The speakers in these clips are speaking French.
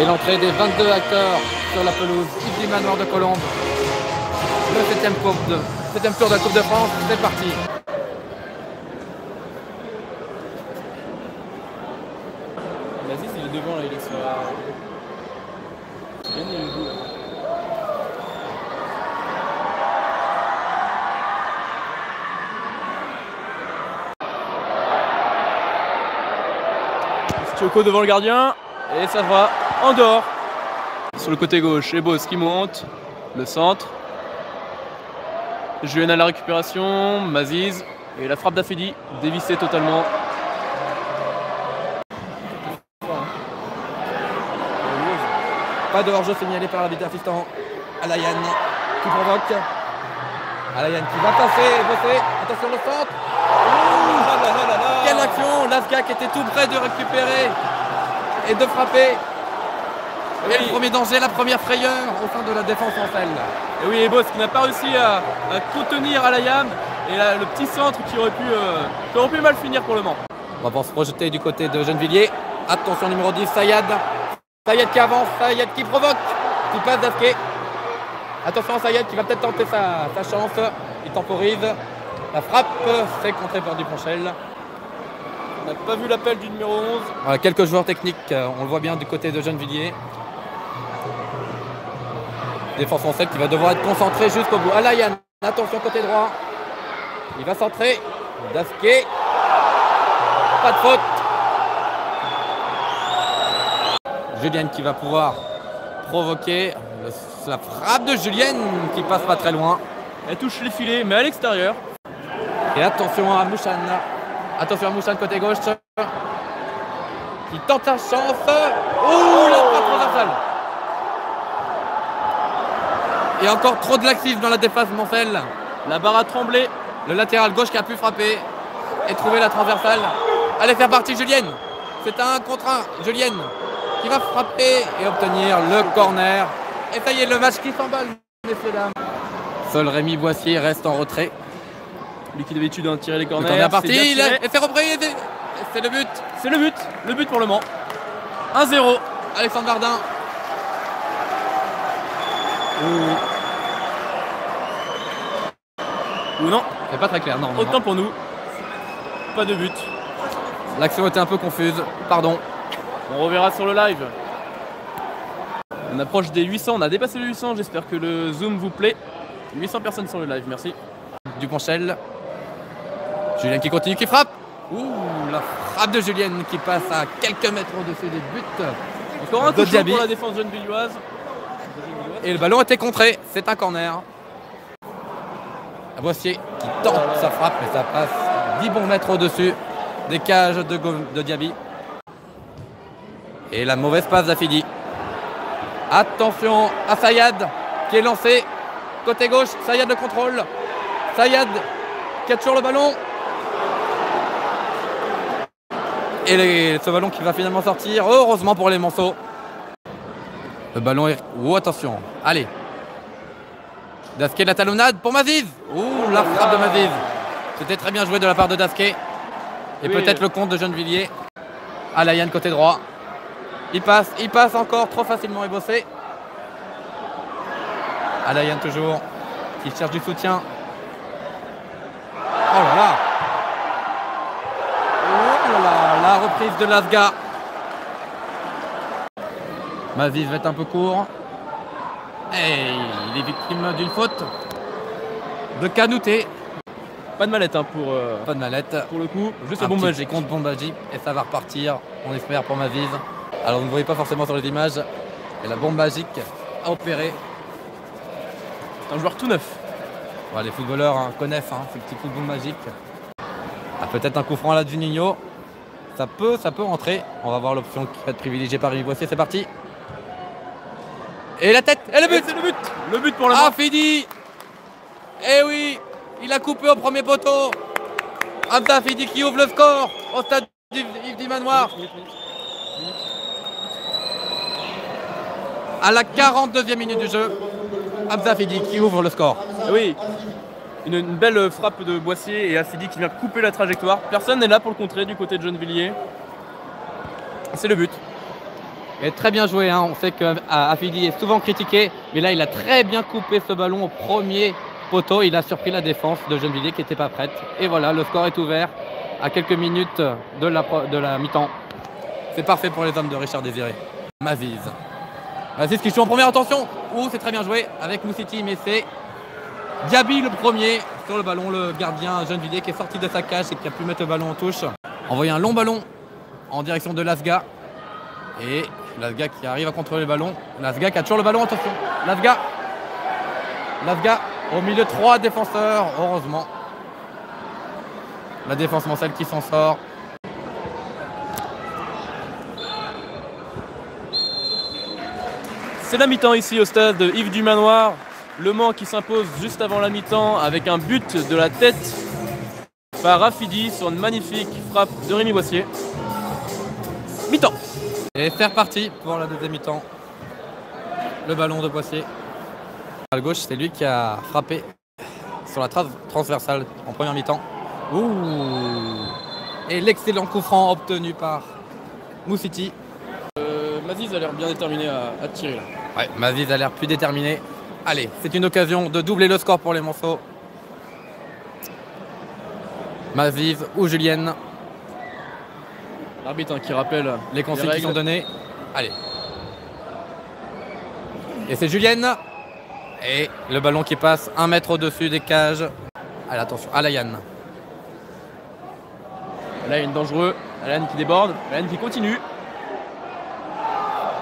Et l'entrée des 22 acteurs sur la pelouse Yves Dimanoir de Colombes. Le 7e tour de la Coupe de France, c'est parti. Vas-y, il est devant là, il est sur la... Il est où, là. Choco devant le gardien et ça va en dehors. Sur le côté gauche, Ebos qui monte, le centre. Julien à la récupération, Maziz et la frappe d'Afidi dévissée totalement. Pas de hors-jeu signalé par l'arbitre assistant. Alayan qui provoque. Alayan qui va passer, bosser. Attention le centre. Quelle action! Lasga qui était tout près de récupérer et de frapper. Et le premier danger, la première frayeur au sein de la défense en selle. Et oui, Ebos qui n'a pas réussi à contenir Alayam et là, le petit centre qui aurait pu mal finir pour le Mans. On va se projeter du côté de Gennevilliers. Attention numéro 10, Sayad. Sayad qui avance, Sayad qui provoque, qui passe d'Asquet. Attention à Sayad qui va peut-être tenter sa chance. Il temporise. La frappe, c'est contré par Duponchel. On n'a pas vu l'appel du numéro 11. Voilà, quelques joueurs techniques, on le voit bien du côté de Gennevilliers. Défense en 7 qui va devoir être concentré jusqu'au bout. Alayan, attention côté droit. Il va centrer. Dasquet. Pas de faute. Julienne qui va pouvoir provoquer la frappe de Julienne qui passe pas très loin. Elle touche les filets, mais à l'extérieur. Et attention à Mouchan. Attention à Mouchan côté gauche. Qui tente sa chance. Ouh, la frappe transversale. Et encore trop de laxisme dans la défense Mancel. La barre a tremblé. Le latéral gauche qui a pu frapper et trouver la transversale. Allez faire partie Julienne. C'est un contre un. Julienne qui va frapper et obtenir le corner. Et ça y est, le match qui s'emballe, messieurs dames. Seul Rémi Boissier reste en retrait. Lui qui d'habitude a tiré les corners. Le corner parti, et c'est repris. C'est le but. C'est le but pour le Mans. 1-0. Alexandre Vardin. Ou non. C'est pas très clair, non. Autant pour nous. Pas de but. L'action était un peu confuse, pardon. On reverra sur le live. On approche des 800, on a dépassé les 800, j'espère que le zoom vous plaît. 800 personnes sur le live, merci. Duponchel. Julien qui continue, qui frappe. Ouh, la frappe de Julienne qui passe à quelques mètres au-dessus des buts. Encore un toucher pour la défense gennevilloise. Et le ballon était contré, c'est un corner. Boissier qui tente sa frappe, mais ça passe 10 bons mètres au-dessus des cages de Diaby. Et la mauvaise passe d'Afidi. Attention à Sayad qui est lancé. Côté gauche, Sayad le contrôle. Sayad qui a toujours le ballon. Et ce ballon qui va finalement sortir, heureusement pour les Monceaux. Le ballon est... Oh, attention, allez. Dasquet, la talonnade pour Maziz. Ouh, la frappe de Maziz. C'était très bien joué de la part de Dasquet. Et oui, peut-être le compte de Gennevilliers. Alayan côté droit. Il passe encore trop facilement ébossé. Alayan toujours, qui cherche du soutien. Oh là là. Oh là là, la reprise de Lasga. Maziz va être un peu court. Et il est victime d'une faute de Canouté. Pas de mallette pour, pas de mallette. Pour le coup, juste un un bombe magique. Contre bombe magique et ça va repartir, on espère pour Maziz. Alors vous ne voyez pas forcément sur les images, mais la bombe magique a opéré. C'est un joueur tout neuf. Ouais, les footballeurs connaissent ce petit coup de bombe magique. Ah, peut-être un coup franc là de Juninho. Ça peut rentrer. On va voir l'option qui va être privilégiée par Rémi Boissier. C'est parti. Et la tête, et le but. C'est le but. Le but pour le Mans. Afidi. Eh oui, il a coupé au premier poteau. Hamza Afidi qui ouvre le score au stade Yves Dimanoir. À la 42e minute du jeu, Hamza Afidi qui ouvre le score. Oui, une belle frappe de Boissier et Afidi qui vient couper la trajectoire. Personne n'est là pour le contrer du côté de Gennevilliers. C'est le but. Et très bien joué, hein. On sait qu'Afidi est souvent critiqué, mais là il a très bien coupé ce ballon au premier poteau. Il a surpris la défense de Gennevilliers qui n'était pas prête. Et voilà, le score est ouvert à quelques minutes de la mi-temps. C'est parfait pour les hommes de Richard Désiré. Maziz. Maziz qui joue en première, attention. Ouh, c'est très bien joué avec Moussiti, mais c'est Diaby le premier sur le ballon, le gardien Gennevilliers qui est sorti de sa cage et qui a pu mettre le ballon en touche. Envoyer un long ballon en direction de Lasga. Et Lasga qui arrive à contrôler le ballon. Lasga qui a toujours le ballon, attention. Lasga au milieu de 3 défenseurs, heureusement. La défense Mancel qui s'en sort. C'est la mi-temps ici au stade Yves du Manoir. Le Mans qui s'impose juste avant la mi-temps avec un but de la tête par Afidi sur une magnifique frappe de Rémi Boissier. Mi-temps. Et c'est reparti pour la deuxième mi-temps. Le ballon de Boissier. À la gauche, c'est lui qui a frappé sur la transversale en première mi-temps. Ouh. Et l'excellent coup franc obtenu par Moussiti. Maziz a l'air bien déterminé à tirer là. Ouais, Maziz a l'air plus déterminé. Allez, c'est une occasion de doubler le score pour les Monceaux. Maziz ou Julienne. L'arbitre qui rappelle les consignes qui sont données. Allez. Et c'est Julienne. Et le ballon qui passe 1 mètre au-dessus des cages. Allez, attention, Alayan. Alayan dangereux. Alayan qui déborde. Alayan qui continue.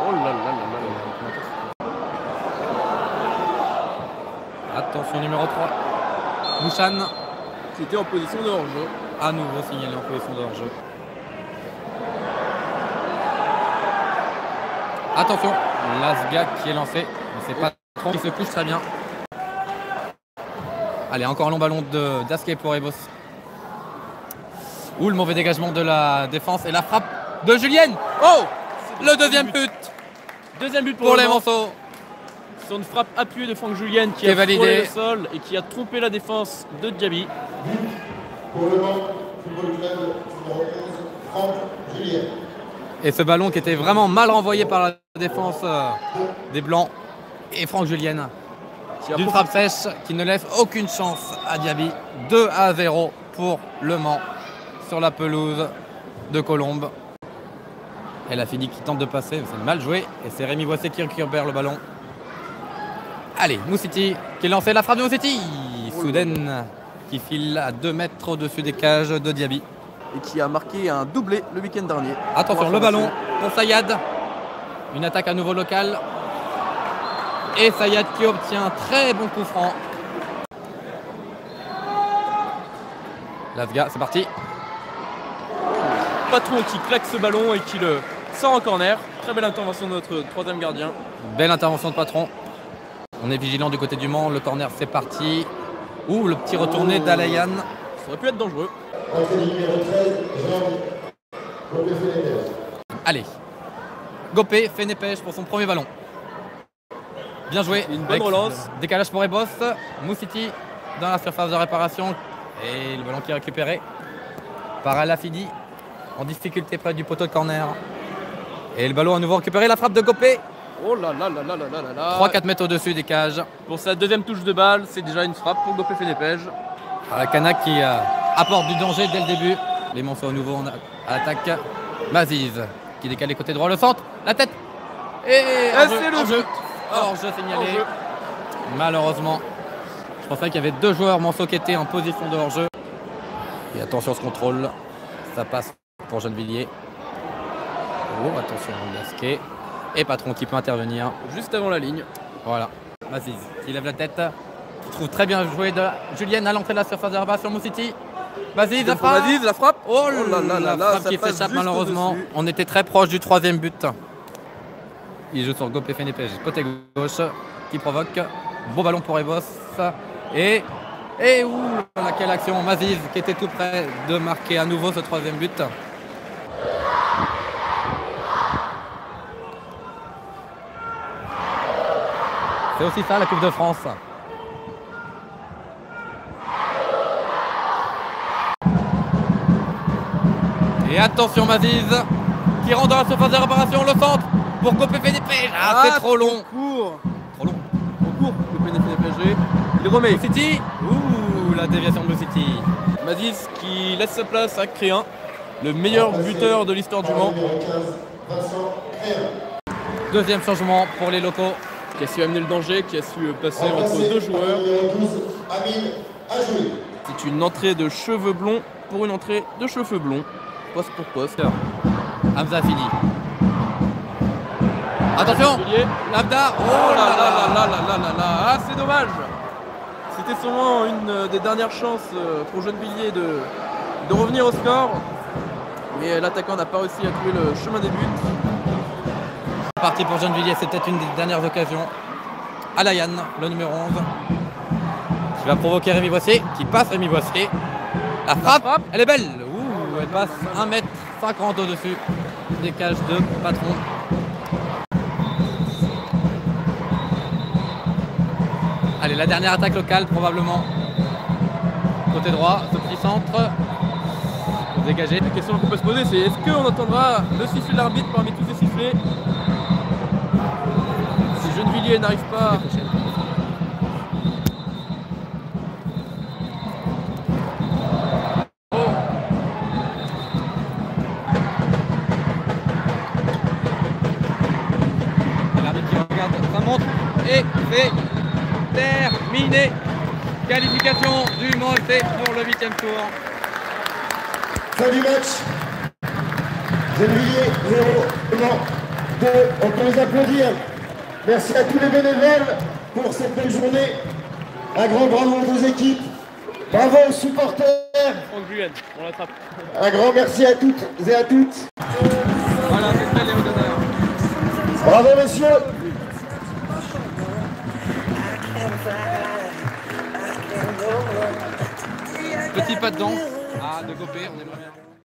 Oh là là là là là. Attention, numéro 3. Bouchan. Qui était en position de hors-jeu. À nouveau signalé en position de hors-jeu. Attention, Lasga qui est lancé. C'est pas trop qui se couche très bien. Allez, encore un long ballon d'Asquet pour Ebos. Ou le mauvais dégagement de la défense et la frappe de Julienne. Oh, le deuxième but. Deuxième but pour les Monceaux. Sur une frappe appuyée de Franck Julienne qui est a validé frôlé le sol et qui a trompé la défense de Diaby. Pour le Mans, football club numéro 11, Franck Julienne. Et ce ballon qui était vraiment mal renvoyé par la défense des Blancs. Et Franck Julienne, d'une frappe sèche qui ne laisse aucune chance à Diaby. 2-0 pour Le Mans sur la pelouse de Colombes. Elle a fini qui tente de passer, mais c'est mal joué. Et c'est Rémi Boissier qui récupère le ballon. Allez, Moussiti qui lancé la frappe de Moussiti. Soudaine qui file à 2 mètres au-dessus des cages de Diaby. Et qui a marqué un doublé le week-end dernier. Attention, le ballon pour Sayad. Une attaque à nouveau locale. Et Sayad qui obtient un très bon coup franc. Lasga, c'est parti. Patron qui claque ce ballon et qui le sort en corner. Très belle intervention de notre troisième gardien. Belle intervention de Patron. On est vigilant du côté du Mans. Le corner, c'est parti. Ouh, le petit retourné d'Alayan. Ça aurait pu être dangereux. Allez. Gopé fait Népèche pour son premier ballon. Bien joué. Une bonne relance. Décalage pour Ebos. Moussiti dans la surface de réparation. Et le ballon qui est récupéré par Alafidi. En difficulté près du poteau de corner. Et le ballon à nouveau récupéré. La frappe de Gopé. Oh là là là là là là là. 3-4 mètres au-dessus des cages. Pour sa deuxième touche de balle, c'est déjà une frappe pour Gopé Fénépège. Canac qui apporte du danger dès le début. Les Monceaux à nouveau à l'attaque. Maziz qui décale les côtés droit, le centre, la tête. Et c'est le jeu. Hors-jeu signalé. Malheureusement, je pensais qu'il y avait 2 joueurs Monceaux qui étaient en position de hors-jeu. Et attention ce contrôle. Ça passe pour Gennevilliers. Oh, attention, Gasquet. Et Patron qui peut intervenir. Juste avant la ligne. Voilà. Maziz qui lève la tête. Qui trouve très bien joué de Julienne à l'entrée de la surface de réparation. Moussiti. Maziz, la frappe. Maziz, la frappe. Oh là là, la frappe qui s'échappe malheureusement. On était très proche du 3e but. Il joue sur Gopé Fénépège, côté gauche, qui provoque. Beau ballon pour Ebos. Et ouh, quelle action. Maziz qui était tout près de marquer à nouveau ce 3e but. C'est aussi ça la Coupe de France. Et attention Maziz qui rentre dans la surface de réparation, le centre. pour Copé fait des pêches. Ah, c'est trop long. Court. Trop long. Trop court. Le PSG. Il remet. Blue City. Ouh, la déviation de Blue City. Maziz qui laisse sa place à Créin, le meilleur buteur de l'histoire du Mans. Numéro 15, Vincent Créin. Deuxième changement pour les locaux. Qui a su amener le danger, qui a su passer entre Remplacé deux par joueurs. le numéro 12, Amine Ajoui. C'est une entrée de cheveux blonds pour une entrée de cheveux blonds. Poste pour poste. Hamza fini. Attention, Labda. Oh là là là là là là là là. Ah, c'est dommage. C'était sûrement une des dernières chances pour Gennevilliers de revenir au score. Mais l'attaquant n'a pas réussi à trouver le chemin des buts. C'est parti pour Gennevilliers, c'est peut-être une des dernières occasions. Alayan, le numéro 11. Qui va provoquer Rémi Boissier, qui passe Rémi Boissier. La frappe, elle est belle. Ouh, elle passe 1m50 au-dessus des cages de Patron. Allez, la dernière attaque locale probablement. Côté droit, ce petit centre. Dégagé. La question qu'on peut se poser, c'est est-ce qu'on entendra le sifflet de l'arbitre parmi tous ces sifflets? Si Gennevilliers n'arrive pas... L'arbitre qui regarde sa montre et c'est terminé. Qualification du Mans FC pour le 8e tour. Fin du match. Gennevilliers 0, Mans 2. On peut les applaudir. Merci à tous les bénévoles pour cette belle journée. Un grand bravo aux équipes. Bravo aux supporters. Franck Guyenne, on l'attrape. Un grand merci à toutes et à toutes. Voilà, c'est ça les d'honneur. Bravo messieurs. Petit pas dedans. Ah, de Copé, on aimerait bien.